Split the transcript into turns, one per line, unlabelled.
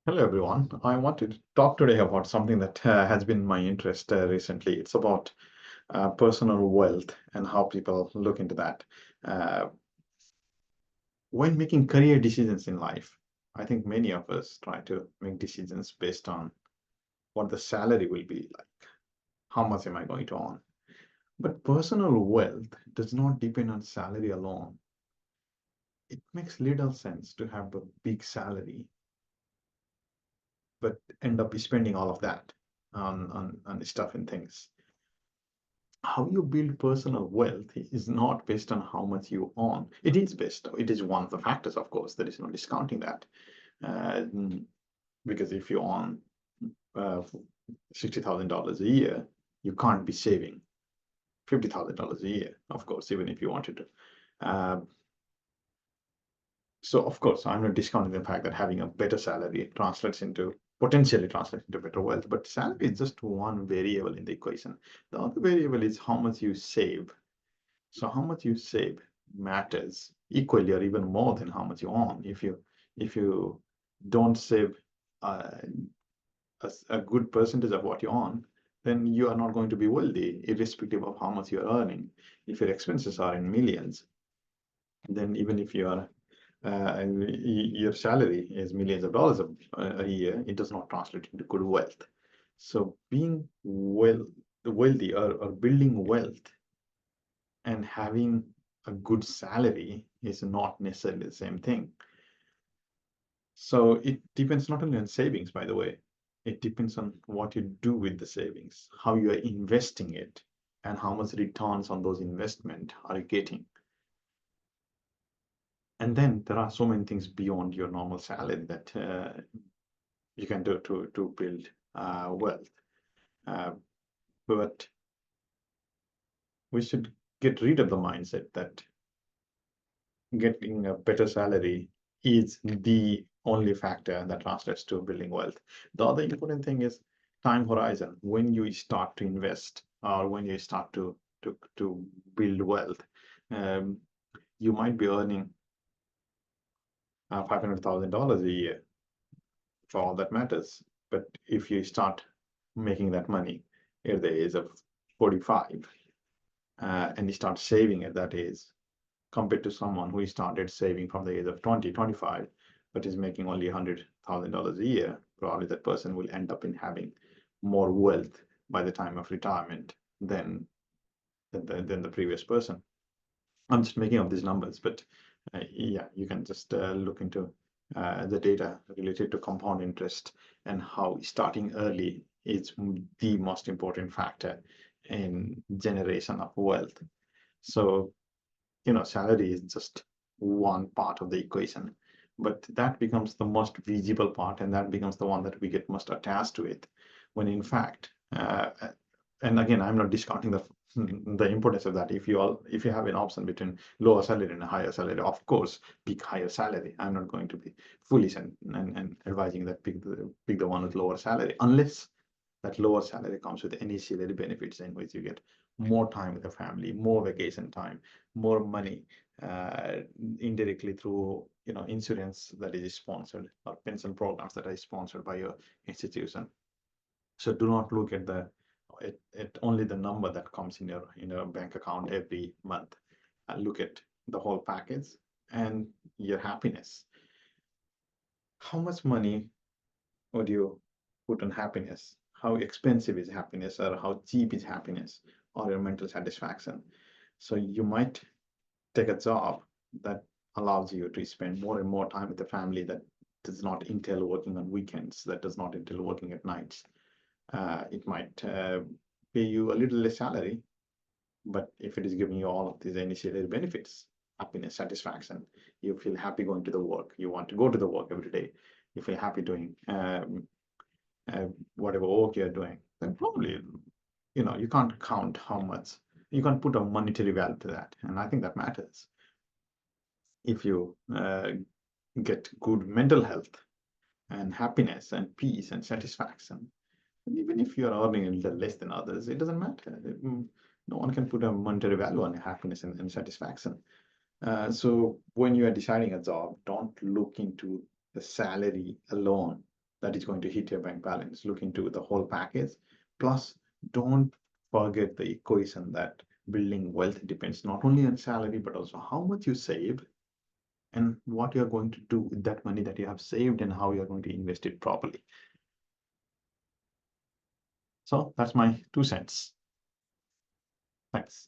Hello, everyone. I wanted to talk today about something that has been my interest recently. It's about personal wealth and how people look into that. Uh, when making career decisions in life, I think many of us try to make decisions based on what the salary will be like, how much am I going to earn? But personal wealth does not depend on salary alone. It makes little sense to have a big salary, but end up spending all of that on stuff and things. How you build personal wealth is not based on how much you earn. It is one of the factors, of course. There is no discounting that. Uh, because if you earn uh, $60,000 a year, you can't be saving $50,000 a year, of course, even if you wanted to. Uh, so, of course, I'm not discounting the fact that having a better salary potentially translates into better wealth, but salary is just one variable in the equation. The other variable is how much you save. So how much you save matters equally or even more than how much you earn. If you don't save uh, a good percentage of what you earn, then you are not going to be wealthy, irrespective of how much you're earning. If your expenses are in millions, then even if your salary is millions of dollars a year, it does not translate into good wealth. So being wealthy or building wealth and having a good salary is not necessarily the same thing. So it depends not only on savings, by the way, it depends on what you do with the savings, how you are investing it, and how much returns on those investment are you getting. And then there are so many things beyond your normal salary that you can do to build wealth. Uh, but we should get rid of the mindset that getting a better salary is the only factor that translates to building wealth. The other important thing is time horizon. When you start to invest or when you start to build wealth, um, you might be earning $500,000 a year for all that matters. But if you start making that money at the age of 45 and you start saving at that age, compared to someone who started saving from the age of 20, 25, but is making only $100,000 a year, probably that person will end up in having more wealth by the time of retirement than the previous person. I'm just making up these numbers, but yeah, you can just look into the data related to compound interest and how starting early is the most important factor in generation of wealth. So salary is just one part of the equation, but that becomes the most visible part, and that becomes the one that we get most attached to it. When in fact, and again, I'm not discounting the importance of that. If you have an option between lower salary and a higher salary, of course, pick higher salary. I'm not going to be foolish and advising that pick the one with lower salary, unless that lower salary comes with ancillary benefits in which you get more time with the family, more vacation time, more money uh, indirectly through insurance that is sponsored or pension programs that are sponsored by your institution. So do not look at at only the number that comes in your bank account every month. Look at the whole package and your happiness. How much money would you put on happiness? How expensive is happiness, or how cheap is happiness, or your mental satisfaction? So you might take a job that allows you to spend more and more time with the family, that does not entail working on weekends, that does not entail working at nights. It might pay you a little less salary, but if it is giving you all of these initial benefits, happiness, satisfaction, you feel happy going to the work, you want to go to the work every day, you feel happy doing whatever work you're doing, then probably, you can't count how much, you can't put a monetary value to that. And I think that matters. If you get good mental health and happiness and peace and satisfaction, and even if you're earning a little less than others, it doesn't matter. No one can put a monetary value on happiness and satisfaction. So when you are deciding a job, don't look into the salary alone. that is going to hit your bank balance. Look into the whole package. Plus, don't forget the equation that building wealth depends not only on salary, but also how much you save and what you're going to do with that money that you have saved and how you're going to invest it properly. So that's my 2 cents. Thanks.